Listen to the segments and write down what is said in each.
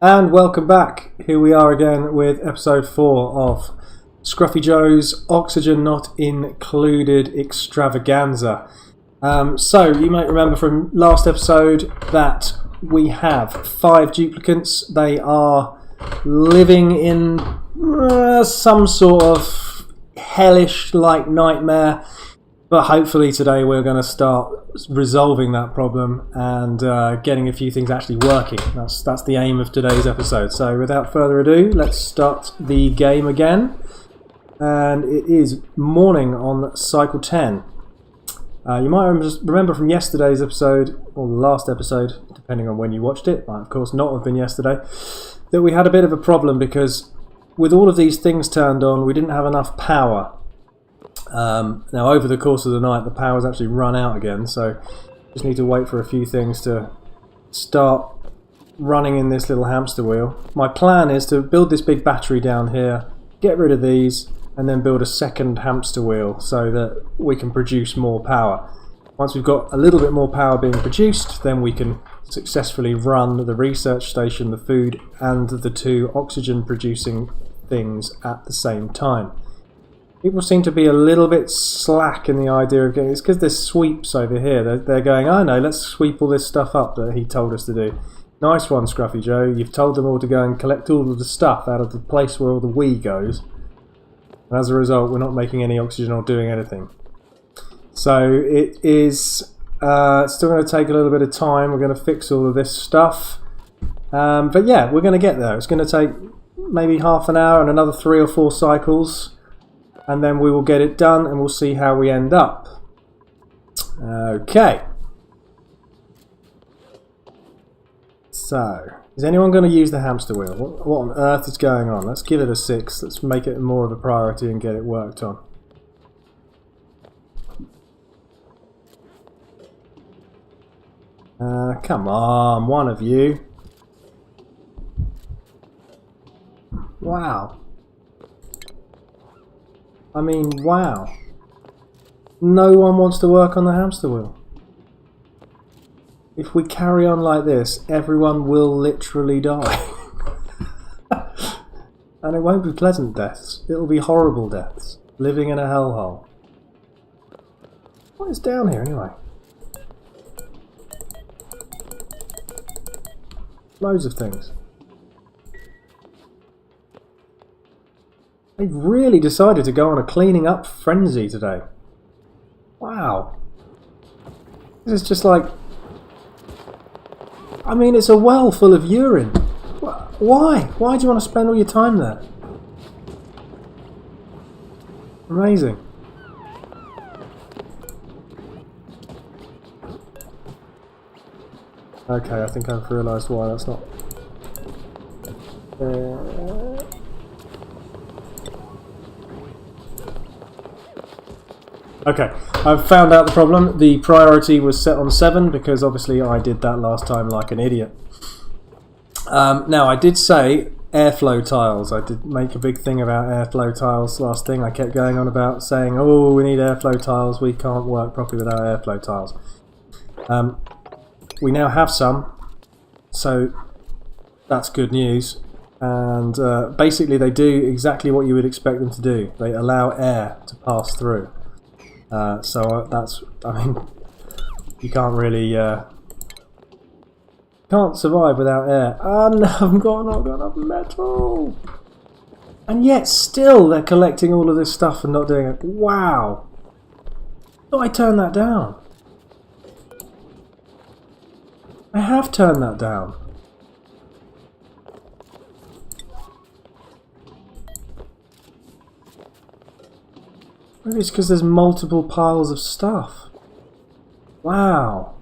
And welcome back. Here we are again with episode 4 of Scruffy Joe's Oxygen Not Included Extravaganza. So you might remember from last episode that we have 5 duplicants. They are living in some sort of hellish-like nightmare. But hopefully today we're going to start resolving that problem and getting a few things actually working. That's the aim of today's episode. So without further ado, let's start the game again. And it is morning on cycle 10. You might remember from yesterday's episode, or the last episode, depending on when you watched it, might of course not have been yesterday, that we had a bit of a problem because with all of these things turned on, we didn't have enough power. Now over the course of the night the power's actually run out again, so just need to wait for a few things to start running in this little hamster wheel. My plan is to build this big battery down here, get rid of these, and then build a second hamster wheel so that we can produce more power. Once we've got a little bit more power being produced, then we can successfully run the research station, the food, and the 2 oxygen producing things at the same time. People seem to be a little bit slack in the idea of getting... It's because there's sweeps over here. They're going, oh no, let's sweep all this stuff up that he told us to do. Nice one, Scruffy Joe. You've told them all to go and collect all of the stuff out of the place where all the wee goes. And as a result, we're not making any oxygen or doing anything. So it is still going to take a little bit of time. We're going to fix all of this stuff. But yeah, we're going to get there. It's going to take maybe half an hour and another 3 or 4 cycles. And then we will get it done and we'll see how we end up. Okay. So, is anyone going to use the hamster wheel? What on earth is going on? Let's give it a 6. Let's make it more of a priority and get it worked on. Come on, one of you. Wow. I mean, wow. No one wants to work on the hamster wheel. If we carry on like this, everyone will literally die. And it won't be pleasant deaths. It'll be horrible deaths. Living in a hellhole. What is down here anyway? Loads of things. They've really decided to go on a cleaning up frenzy today. Wow. This is just like... I mean, it's a well full of urine. Why? Why do you want to spend all your time there? Amazing. Okay, I think I've realised why that's not... Okay, I've found out the problem. The priority was set on 7 because obviously I did that last time like an idiot. Now I did say airflow tiles. I did make a big thing about airflow tiles last thing. I kept going on about saying, oh, we need airflow tiles. We can't work properly without airflow tiles. We now have some, so that's good news. And basically they do exactly what you would expect them to do. They allow air to pass through. So that's, I mean, you can't really, can't survive without air. Oh no, I've not got enough metal! And yet still they're collecting all of this stuff and not doing it. Wow! Oh, I turned that down. I have turned that down. Maybe it's because there's multiple piles of stuff. Wow.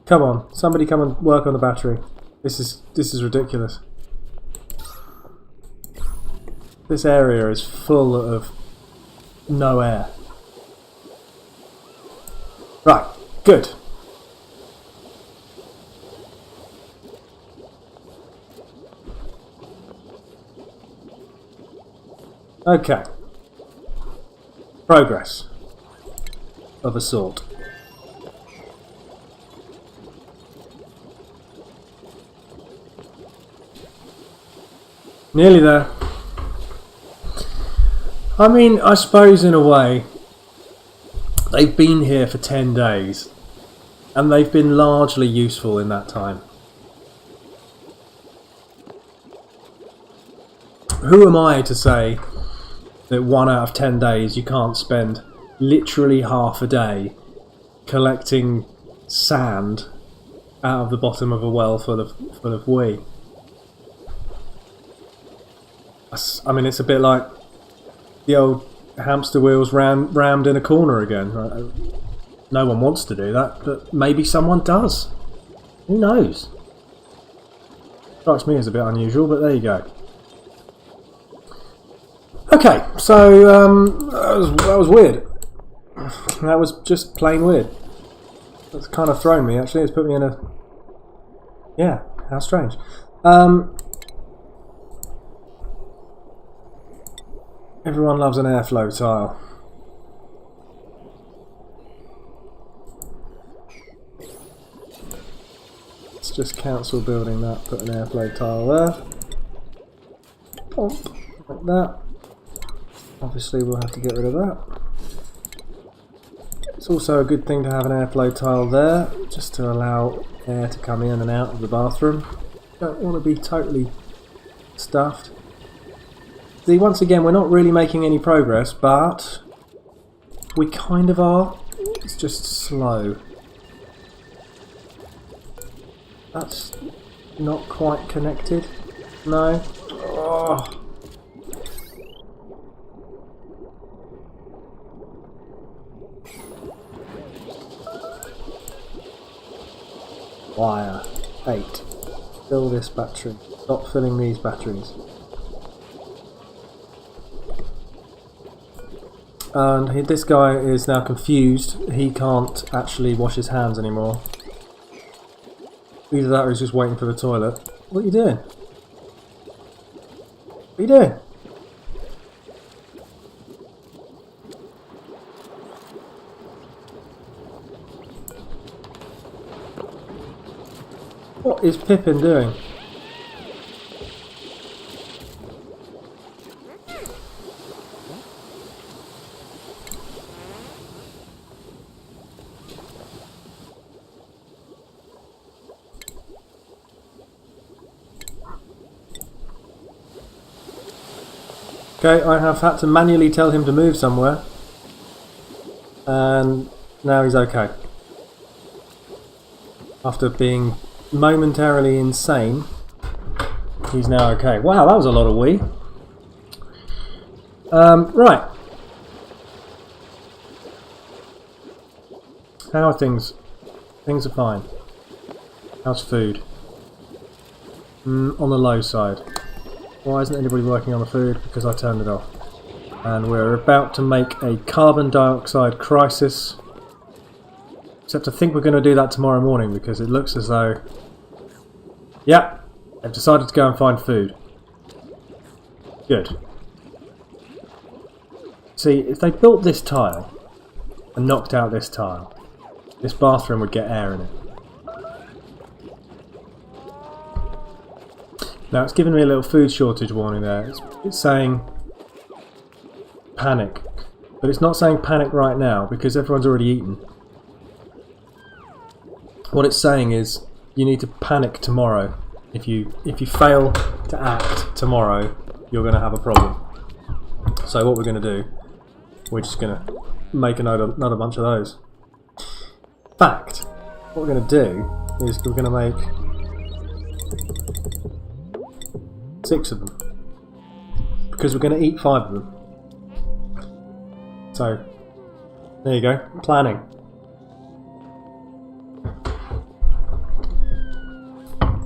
Come on, somebody come and work on the battery. This is ridiculous. This area is full of no air. Right, good. Okay. Progress. of a sort. Nearly there. I mean, I suppose in a way, they've been here for 10 days, and they've been largely useful in that time. Who am I to say that 1 out of 10 days you can't spend literally half a day collecting sand out of the bottom of a well full of wee? I mean, it's a bit like the old hamster wheels rammed in a corner again. No one wants to do that, but maybe someone does. Who knows? Strikes me as a bit unusual, but there you go. Okay, so that was weird. That was just plain weird. That's kind of thrown me, actually. It's put me in a... Yeah, how strange. Everyone loves an airflow tile. Let's just cancel building that, put an airflow tile there. Pump, like that. Obviously we'll have to get rid of that. It's also a good thing to have an airflow tile there, just to allow air to come in and out of the bathroom. Don't want to be totally stuffed. See, once again, we're not really making any progress, but we kind of are. It's just slow. That's not quite connected. No. Oh. Wire 8. Fill this battery. Stop filling these batteries. And this guy is now confused. He can't actually wash his hands anymore. Either that or he's just waiting for the toilet. What are you doing? What are you doing? What is Pippin doing? Okay, I have had to manually tell him to move somewhere, and now he's okay. After being momentarily insane, he's now okay. Wow, that was a lot of wee. Right. How are things? Things are fine. How's food? On the low side. Why isn't anybody working on the food? Because I turned it off. And we're about to make a carbon dioxide crisis. Except I think we're going to do that tomorrow morning because it looks as though... Yeah, they've decided to go and find food. Good. See, if they built this tile and knocked out this tile, this bathroom would get air in it. Now it's giving me a little food shortage warning there. It's saying panic, but it's not saying panic right now because everyone's already eaten. What it's saying is you need to panic tomorrow. If you fail to act tomorrow, you're going to have a problem. So what we're going to do, we're just going to make another bunch of those. In fact, what we're going to do is we're going to make 6 of them, because we're going to eat 5 of them. So there you go, planning.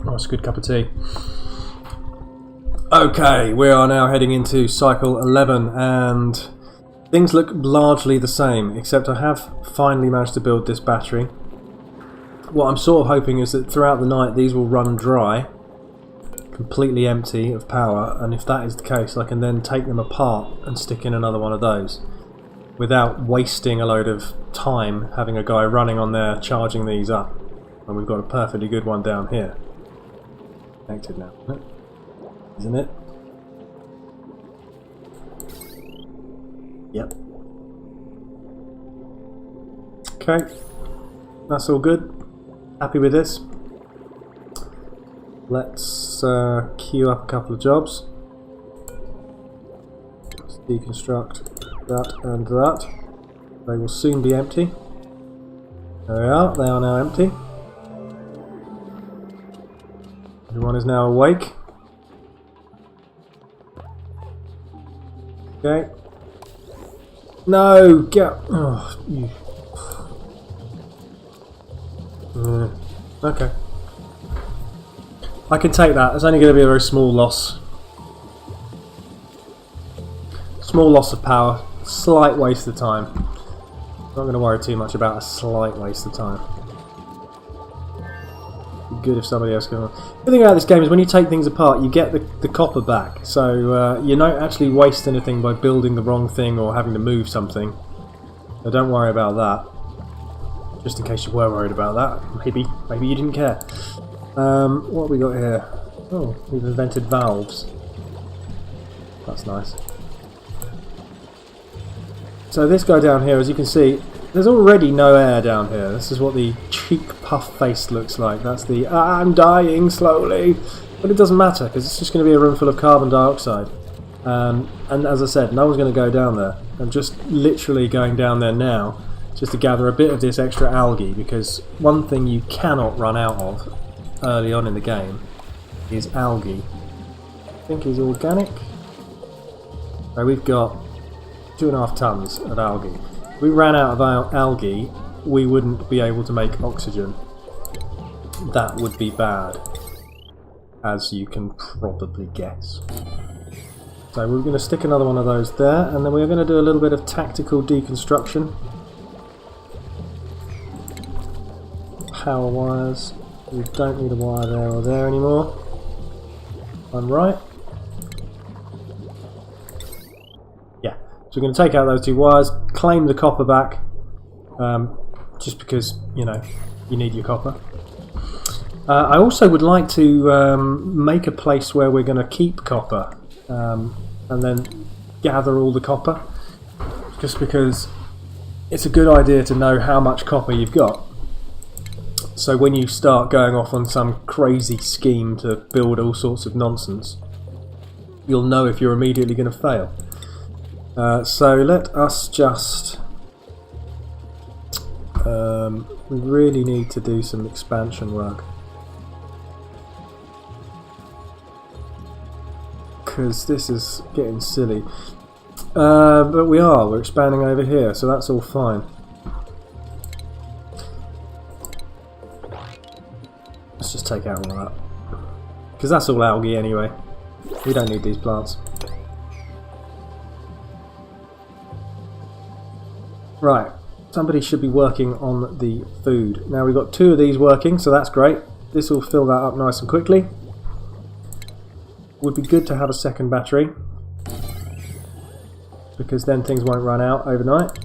Oh, it's a good cup of tea. Okay, we are now heading into cycle 11 and things look largely the same, except I have finally managed to build this battery. What I'm sort of hoping is that throughout the night these will run dry, completely empty of power, and if that is the case I can then take them apart and stick in another one of those. without wasting a load of time having a guy running on there charging these up. And we've got a perfectly good one down here. Connected now, isn't it? Yep. Okay, that's all good. Happy with this. Let's queue up a couple of jobs. Let's deconstruct that and that. They will soon be empty. There they are now empty. Everyone is now awake. Okay. No, get. Oh, you. Okay. I can take that. It's only going to be a very small loss. Small loss of power. Slight waste of time. Not going to worry too much about a slight waste of time. Be good if somebody else can. The thing about this game is when you take things apart, you get the copper back. So you don't actually waste anything by building the wrong thing or having to move something. So don't worry about that. Just in case you were worried about that. Maybe you didn't care. What have we got here? Oh, we've invented valves. That's nice. So this guy down here, as you can see, there's already no air down here. This is what the cheek puff face looks like. That's the I'm dying slowly. But it doesn't matter because it's just going to be a room full of carbon dioxide. And as I said, no one's going to go down there. I'm just literally going down there now just to gather a bit of this extra algae, because one thing you cannot run out of early on in the game is algae. I think is organic. So we've got 2.5 tons of algae. If we ran out of algae, we wouldn't be able to make oxygen. That would be bad, as you can probably guess. So we're going to stick another one of those there, and then we're going to do a little bit of tactical deconstruction. Power wires. We don't need a wire there or there anymore. I'm right. Yeah, so we're going to take out those 2 wires, claim the copper back, just because, you know, you need your copper. I also would like to make a place where we're going to keep copper, and then gather all the copper, just because it's a good idea to know how much copper you've got. So when you start going off on some crazy scheme to build all sorts of nonsense, you'll know if you're immediately going to fail. So let us just... we really need to do some expansion work. Because this is getting silly. But we're expanding over here, so that's all fine. Let's just take out all that. Because that's all algae anyway. We don't need these plants. Right, somebody should be working on the food. Now we've got 2 of these working, so that's great. This will fill that up nice and quickly. Would be good to have a second battery, because then things won't run out overnight.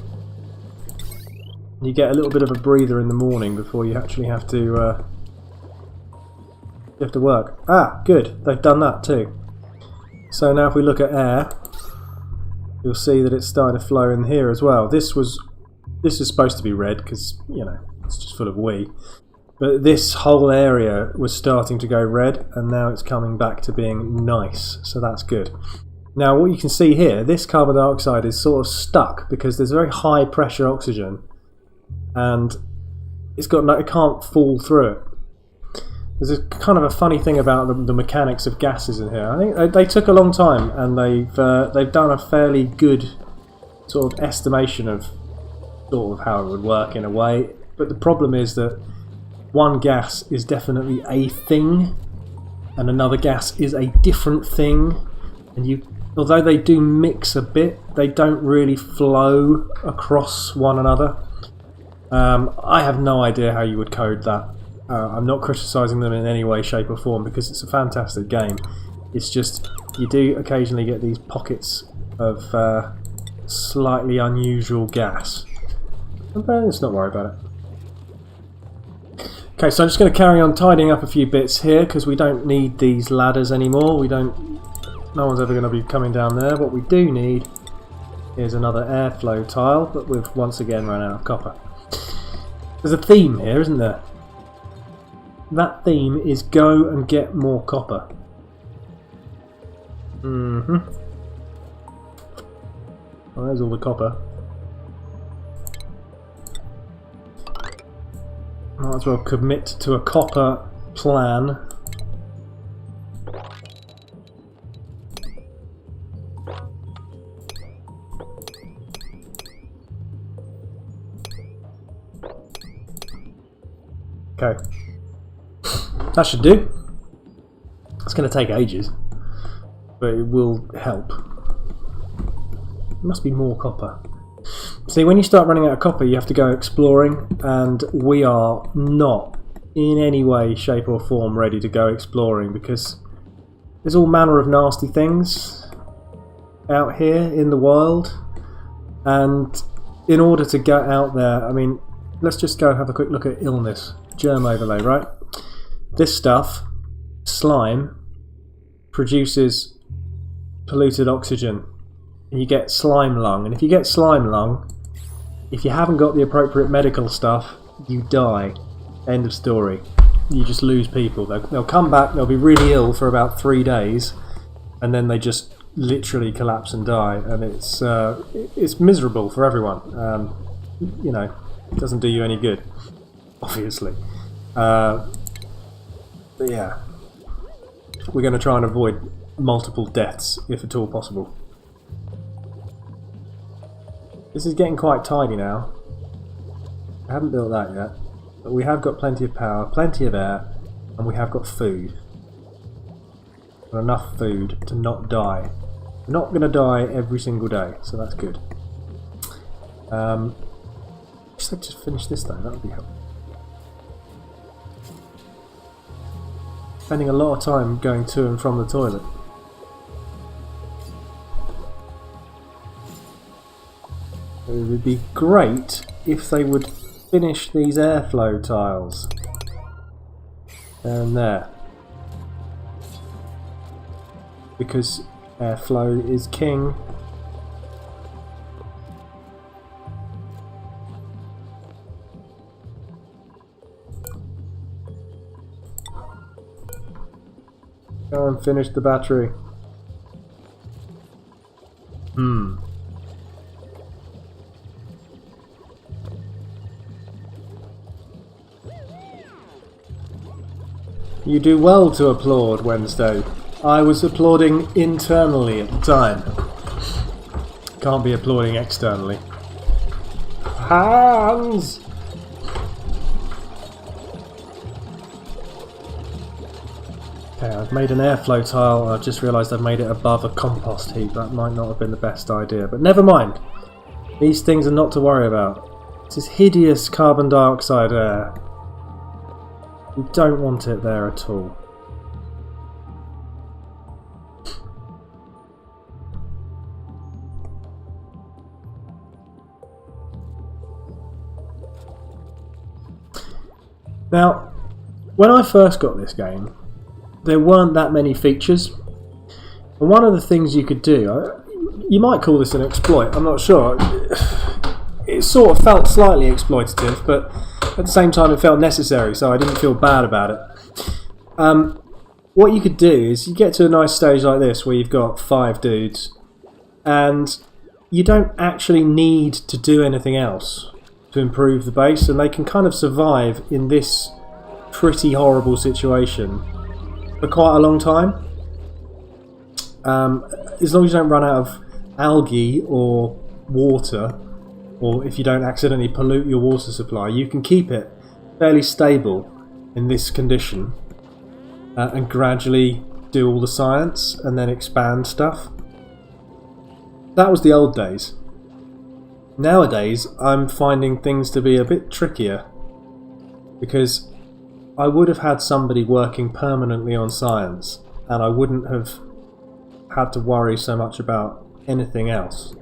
You get a little bit of a breather in the morning before you actually have to work. Ah, good. They've done that too. So now if we look at air, you'll see that it's starting to flow in here as well. This is supposed to be red because, you know, it's just full of wee. But this whole area was starting to go red, and now it's coming back to being nice. So that's good. Now what you can see here, this carbon dioxide is sort of stuck because there's very high pressure oxygen, and it can't fall through it. There's a kind of a funny thing about the mechanics of gases in here. I think they took a long time, and they've done a fairly good sort of estimation of sort of how it would work in a way. But the problem is that one gas is definitely a thing, and another gas is a different thing. And although they do mix a bit, they don't really flow across one another. I have no idea how you would code that. I'm not criticising them in any way, shape or form, because it's a fantastic game. It's just, you do occasionally get these pockets of slightly unusual gas. But let's not worry about it. Okay, so I'm just going to carry on tidying up a few bits here because we don't need these ladders anymore. No one's ever going to be coming down there. What we do need is another airflow tile, but we've once again run out of copper. There's a theme here, isn't there? That theme is go and get more copper. Well, there's all the copper. Might as well commit to a copper plan. Okay. That should do. It's going to take ages, but it will help. There must be more copper. See, when you start running out of copper, you have to go exploring, and we are not in any way, shape or form ready to go exploring because there's all manner of nasty things out here in the wild, and in order to get out there, I mean, let's just go have a quick look at illness. Germ overlay, right? This stuff, slime, produces polluted oxygen. And you get slime lung. And if you get slime lung, if you haven't got the appropriate medical stuff, you die. End of story. You just lose people. They'll come back, they'll be really ill for about 3 days, and then they just literally collapse and die. And it's miserable for everyone. You know, it doesn't do you any good, obviously. But yeah, we're going to try and avoid multiple deaths if at all possible. This is getting quite tidy now. I haven't built that yet, but we have got plenty of power, plenty of air, and we have got food. And enough food to not die. We're not going to die every single day, so that's good. Just finish this though, that would be helpful. Spending a lot of time going to and from the toilet. It would be great if they would finish these airflow tiles. Down there. Because airflow is king. Go and finish the battery. You do well to applaud, Wednesday. I was applauding internally at the time. Can't be applauding externally. Hans! Okay, I've made an airflow tile. I've just realised I've made it above a compost heap. That might not have been the best idea, but never mind. These things are not to worry about. This is hideous carbon dioxide air. We don't want it there at all. Now, when I first got this game, there weren't that many features. And one of the things you could do, you might call this an exploit, I'm not sure. It sort of felt slightly exploitative, but at the same time it felt necessary, so I didn't feel bad about it. What you could do is you get to a nice stage like this where you've got 5 dudes and you don't actually need to do anything else to improve the base, and they can kind of survive in this pretty horrible situation for quite a long time. As long as you don't run out of algae or water, or if you don't accidentally pollute your water supply, you can keep it fairly stable in this condition and gradually do all the science and then expand stuff. That was the old days. Nowadays I'm finding things to be a bit trickier because I would have had somebody working permanently on science and I wouldn't have had to worry so much about anything else.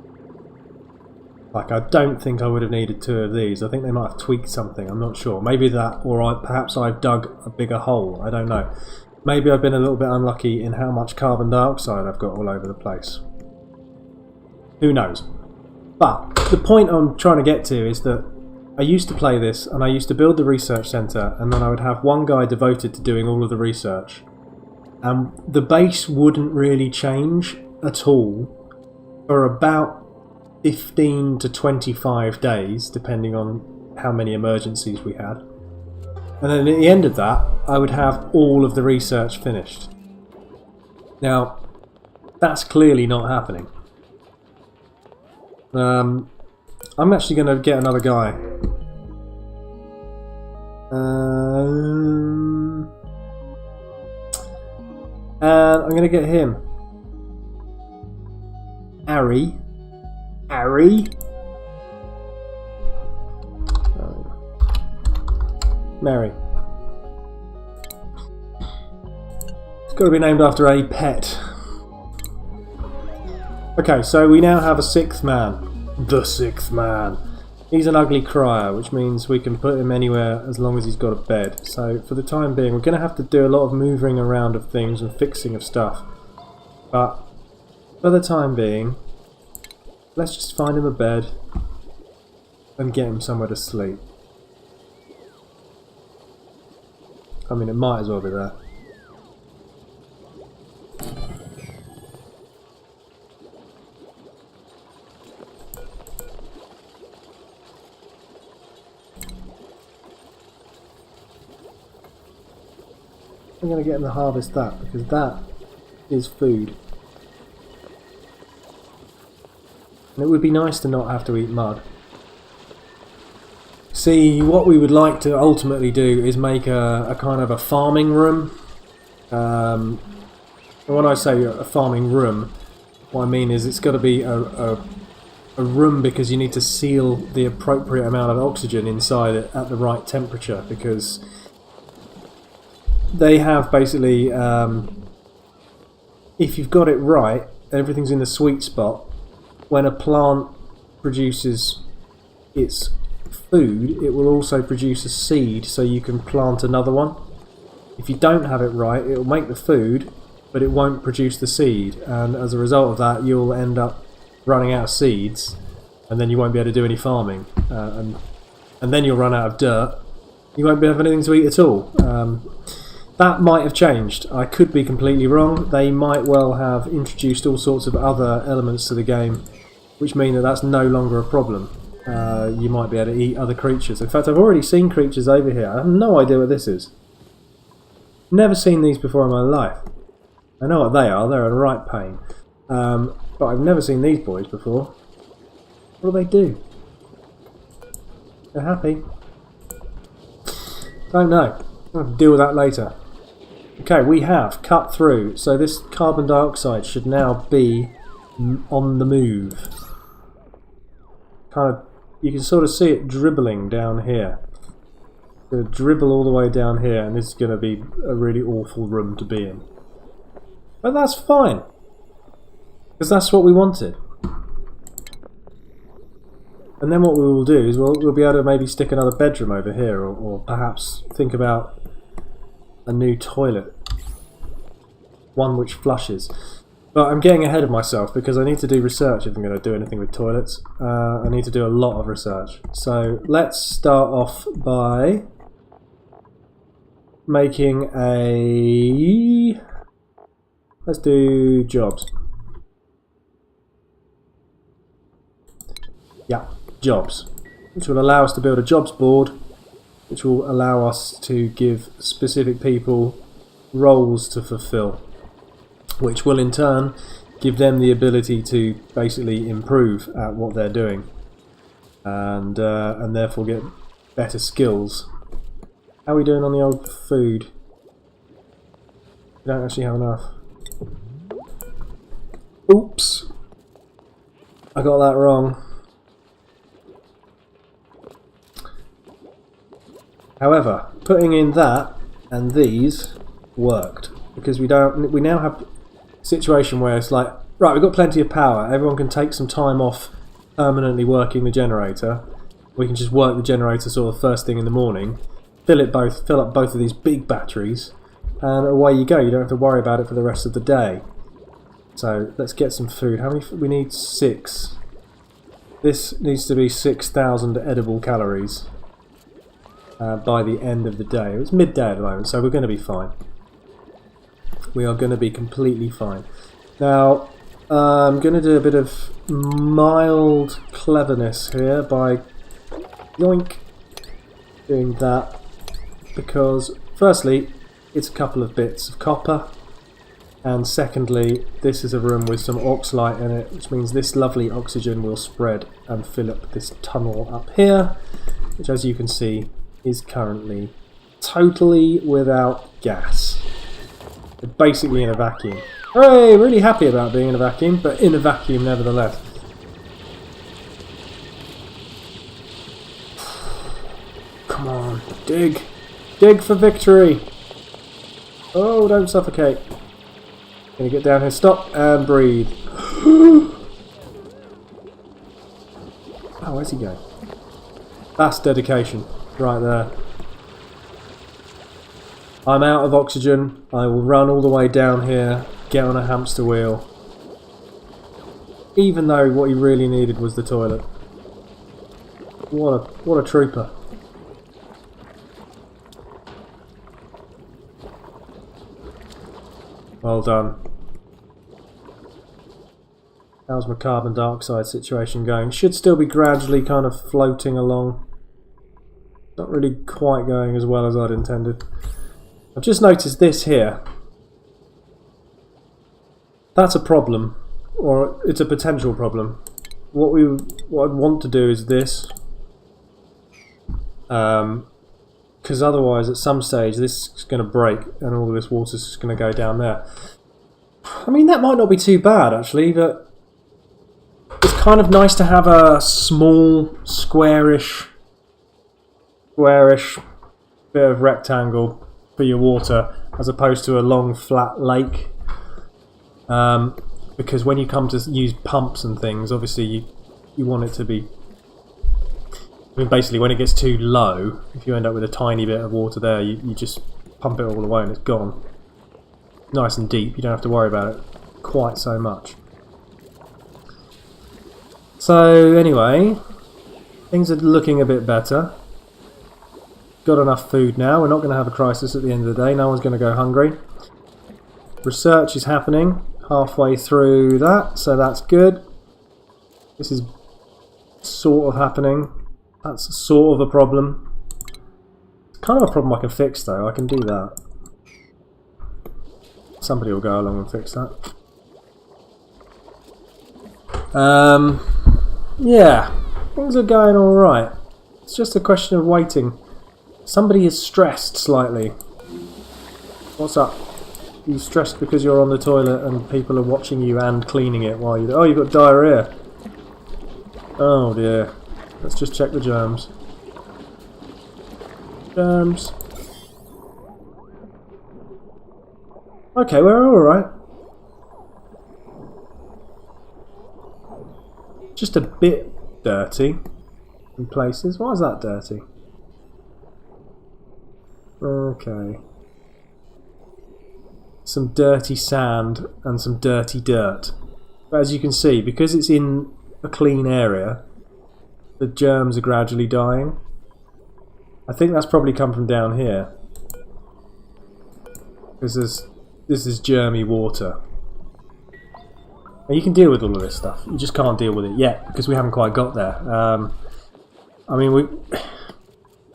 Like, I don't think I would have needed 2 of these. I think they might have tweaked something. I'm not sure. Maybe that, or perhaps I've dug a bigger hole. I don't know. Maybe I've been a little bit unlucky in how much carbon dioxide I've got all over the place. Who knows? But the point I'm trying to get to is that I used to play this, and I used to build the research centre, and then I would have one guy devoted to doing all of the research. And the base wouldn't really change at all for about 15 to 25 days, depending on how many emergencies we had. And then at the end of that, I would have all of the research finished. Now, that's clearly not happening. I'm actually going to get another guy. And I'm going to get him. Ari. Mary. It's got to be named after a pet. Okay, so we now have a 6th man. The 6th man. He's an ugly crier, which means we can put him anywhere as long as he's got a bed. So for the time being, we're going to have to do a lot of moving around of things and fixing of stuff. But for the time being, let's just find him a bed and get him somewhere to sleep. I mean, it might as well be there. I'm going to get him to harvest that, because that is food. And it would be nice to not have to eat mud. See, what we would like to ultimately do is make a kind of a farming room. And when I say a farming room, what I mean is it's got to be a room, because you need to seal the appropriate amount of oxygen inside it at the right temperature, because they have basically, if you've got it right, everything's in the sweet spot. When a plant produces its food, it will also produce a seed, so you can plant another one. If you don't have it right, it will make the food, but it won't produce the seed, and as a result of that, you'll end up running out of seeds, and then you won't be able to do any farming, and then you'll run out of dirt. You won't be able to have anything to eat at all. That might have changed. I could be completely wrong. They might well have introduced all sorts of other elements to the game, which mean that that's no longer a problem. You might be able to eat other creatures. In fact, I've already seen creatures over here. I have no idea what this is. Never seen these before in my life. I know what they are. They're a right pain. But I've never seen these boys before. What do they do? They're happy. Don't know. I'll have to deal with that later. Okay, we have cut through, so this carbon dioxide should now be on the move. Kind of, you can sort of see it dribbling down here. It's going to dribble all the way down here, and this is going to be a really awful room to be in. But that's fine, because that's what we wanted. And then what we will do is we'll be able to maybe stick another bedroom over here, or perhaps think about a new toilet, one which flushes. But I'm getting ahead of myself, because I need to do research if I'm going to do anything with toilets. I need to do a lot of research. So let's start off by making a... let's do jobs. Yeah, jobs, which will allow us to build a jobs board, which will allow us to give specific people roles to fulfill, which will in turn give them the ability to basically improve at what they're doing, and therefore get better skills. How are we doing on the old food? We don't actually have enough. Oops, I got that wrong. However, putting in that and these worked, because we now have a situation where it's like, right, we've got plenty of power, everyone can take some time off permanently working the generator. We can just work the generator sort of first thing in the morning, fill up both of these big batteries, and away you go. You don't have to worry about it for the rest of the day. So let's get some food. How many? We need 6. This needs to be 6,000 edible calories by the end of the day. It's midday at the moment, so we're going to be fine. We are going to be completely fine. Now, I'm going to do a bit of mild cleverness here by yoink doing that, because firstly, it's a couple of bits of copper, and secondly, this is a room with some oxalite in it, which means this lovely oxygen will spread and fill up this tunnel up here, which, as you can see, is currently totally without gas. We're basically in a vacuum. Hooray! Really happy about being in a vacuum, but in a vacuum nevertheless. Come on, dig! Dig for victory! Oh, don't suffocate. Gonna get down here, stop, and breathe. Oh, where's he going? That's dedication, right there. I'm out of oxygen. I will run all the way down here, get on a hamster wheel. Even though what he really needed was the toilet. What a trooper. Well done. How's my carbon dioxide situation going? Should still be gradually kind of floating along. Not really quite going as well as I'd intended. I've just noticed this here. That's a problem, or it's a potential problem. What I'd want to do is this, because otherwise at some stage this is going to break and all of this water is just going to go down there. I mean, that might not be too bad actually, but it's kind of nice to have a small squarish bit of rectangle for your water as opposed to a long flat lake, because when you come to use pumps and things, obviously you want it to be, I mean, basically when it gets too low, if you end up with a tiny bit of water there, you just pump it all away and it's gone. Nice and deep, you don't have to worry about it quite so much. So anyway, things are looking a bit better. Got enough food now. We're not going to have a crisis at the end of the day. No one's going to go hungry. Research is happening halfway through that, so that's good. This is sort of happening. That's sort of a problem. Kind of a problem I can fix though. I can do that. Somebody will go along and fix that. Yeah, things are going alright. It's just a question of waiting. Somebody is stressed slightly. What's up? You stressed because you're on the toilet and people are watching you and cleaning it while you... Oh, you've got diarrhea. Oh dear. Let's just check the germs. Germs. Okay, we're alright. Just a bit dirty in places. Why is that dirty? Okay. Some dirty sand and some dirty dirt. But as you can see, because it's in a clean area, the germs are gradually dying. I think that's probably come from down here. Because this is germy water. And you can deal with all of this stuff. You just can't deal with it yet because we haven't quite got there. I mean, we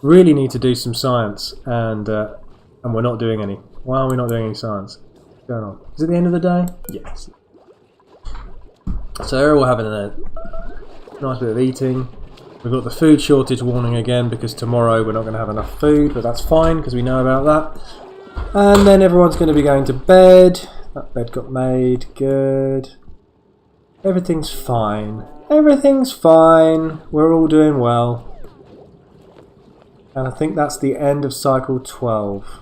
really need to do some science, and we're not doing any. Why are we not doing any science? What's going on? Is it the end of the day? Yes. So we're having a nice bit of eating. We've got the food shortage warning again because tomorrow we're not going to have enough food, but that's fine because we know about that. And then everyone's going to be going to bed. That bed got made. Good. Everything's fine. Everything's fine. We're all doing well. And I think that's the end of cycle 12.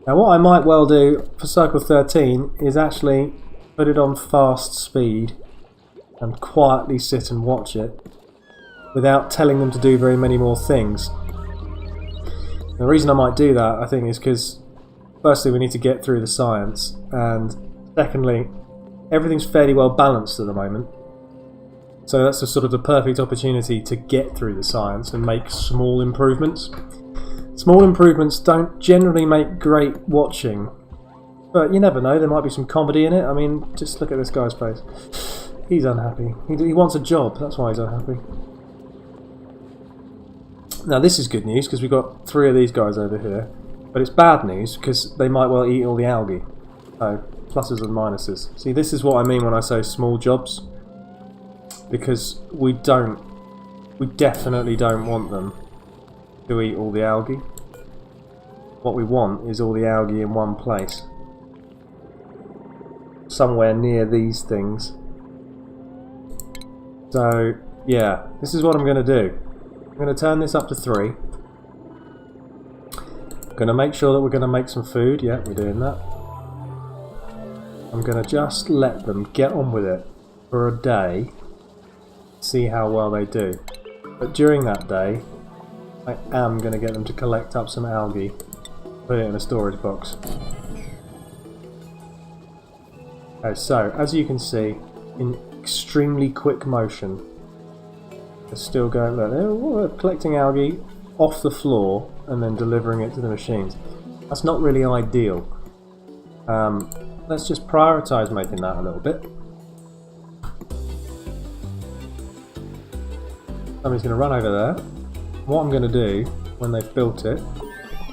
Now what I might well do for cycle 13 is actually put it on fast speed and quietly sit and watch it without telling them to do very many more things. The reason I might do that, I think, is because firstly we need to get through the science, and secondly everything's fairly well balanced at the moment. So that's sort of the perfect opportunity to get through the science and make small improvements. Small improvements don't generally make great watching, but you never know, there might be some comedy in it. I mean, just look at this guy's face. He's unhappy. He wants a job, that's why he's unhappy. Now this is good news because we've got 3 of these guys over here, but it's bad news because they might well eat all the algae. So, pluses and minuses. See, this is what I mean when I say small jobs, because we definitely don't want them to eat all the algae. What we want is all the algae in one place, somewhere near these things. So yeah, this is what I'm going to do. I'm going to turn this up to 3. I'm going to make sure that we're going to make some food. Yeah, we're doing that. I'm going to just let them get on with it for a day, see how well they do. But during that day, I am going to get them to collect up some algae, put it in a storage box. Okay, so as you can see, in extremely quick motion, they're still going. Look, they're collecting algae off the floor and then delivering it to the machines. That's not really ideal. Let's just prioritise making that a little bit. Somebody's going to run over there. What I'm going to do when they've built it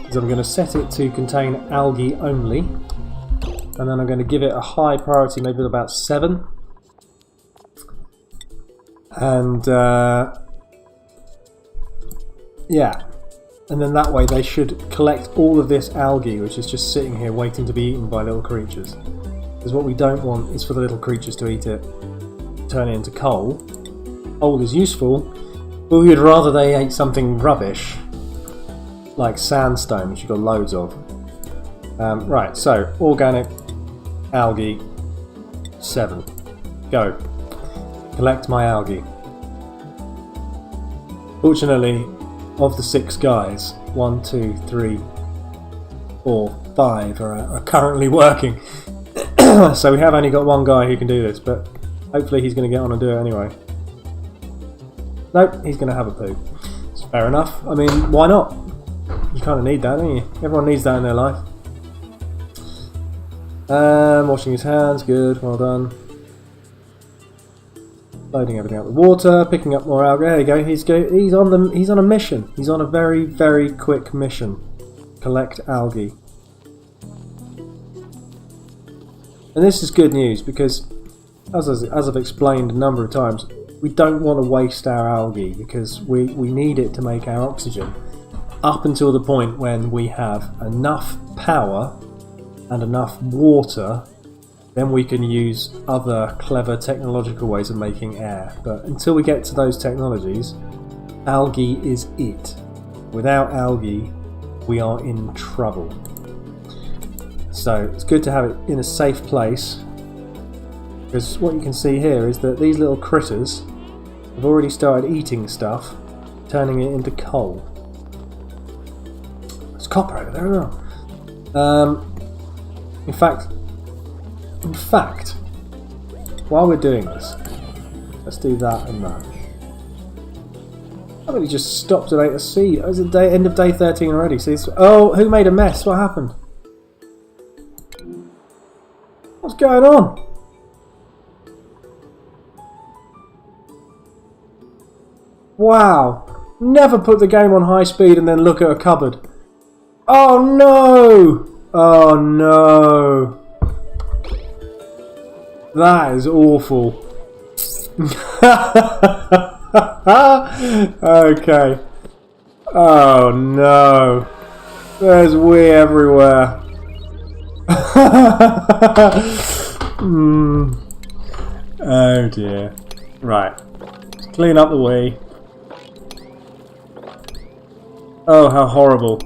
is I'm going to set it to contain algae only, and then I'm going to give it a high priority, maybe about 7. And yeah, and then that way they should collect all of this algae which is just sitting here waiting to be eaten by little creatures. Because what we don't want is for the little creatures to eat it, turn it into coal. Coal is useful, but we would rather they ate something rubbish like sandstone, which you've got loads of. Right, so organic algae 7. Go. Collect my algae. Fortunately, of the 6 guys, 1, 2, 3, 4, 5 are currently working. So we have only got 1 guy who can do this, but hopefully he's going to get on and do it anyway. Nope, he's going to have a poo. It's fair enough. I mean, why not? You kind of need that, don't you? Everyone needs that in their life. Washing his hands, good, well done. Loading everything out of the water, picking up more algae. There you go. He's on a mission. He's on a very, very quick mission. Collect algae. And this is good news because, as I've explained a number of times, we don't want to waste our algae because we need it to make our oxygen up until the point when we have enough power and enough water. Then we can use other clever technological ways of making air. But until we get to those technologies, algae is it. Without algae, we are in trouble. So it's good to have it in a safe place, because what you can see here is that these little critters have already started eating stuff, turning it into coal. There's copper over there as well. In fact, while we're doing this, let's do that and that. I really just stopped at 8 to see. It was the end of day 13 already. See, oh, who made a mess? What happened? What's going on? Wow. Never put the game on high speed and then look at a cupboard. Oh no! Oh no. That is awful. Okay. Oh no. There's wee everywhere. Oh dear. Right. Let's clean up the wee. Oh, how horrible.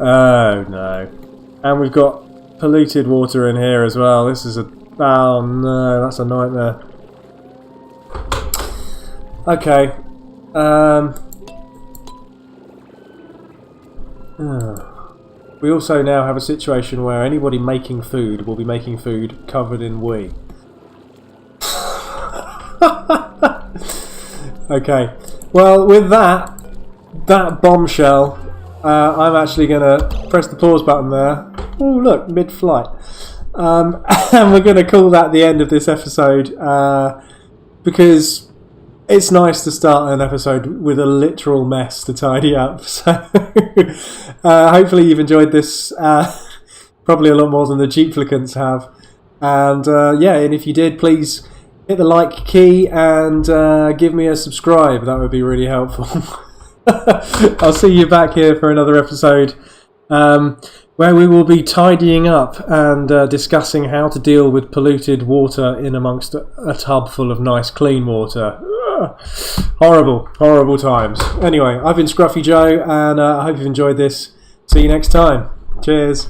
Oh no. And we've got polluted water in here as well. This is a Oh no, that's a nightmare. Okay. We also now have a situation where anybody making food will be making food covered in wee. Okay. Well, with that bombshell, I'm actually going to press the pause button there. Oh, look, mid-flight. And we're going to call that the end of this episode because it's nice to start an episode with a literal mess to tidy up. So hopefully you've enjoyed this probably a lot more than the Jeeplicants have. And yeah, and if you did, please hit the like key and give me a subscribe. That would be really helpful. I'll see you back here for another episode where we will be tidying up and discussing how to deal with polluted water in amongst a tub full of nice clean water. Horrible, horrible times. Anyway, I've been Scruffy Joe and I hope you've enjoyed this. See you next time. Cheers.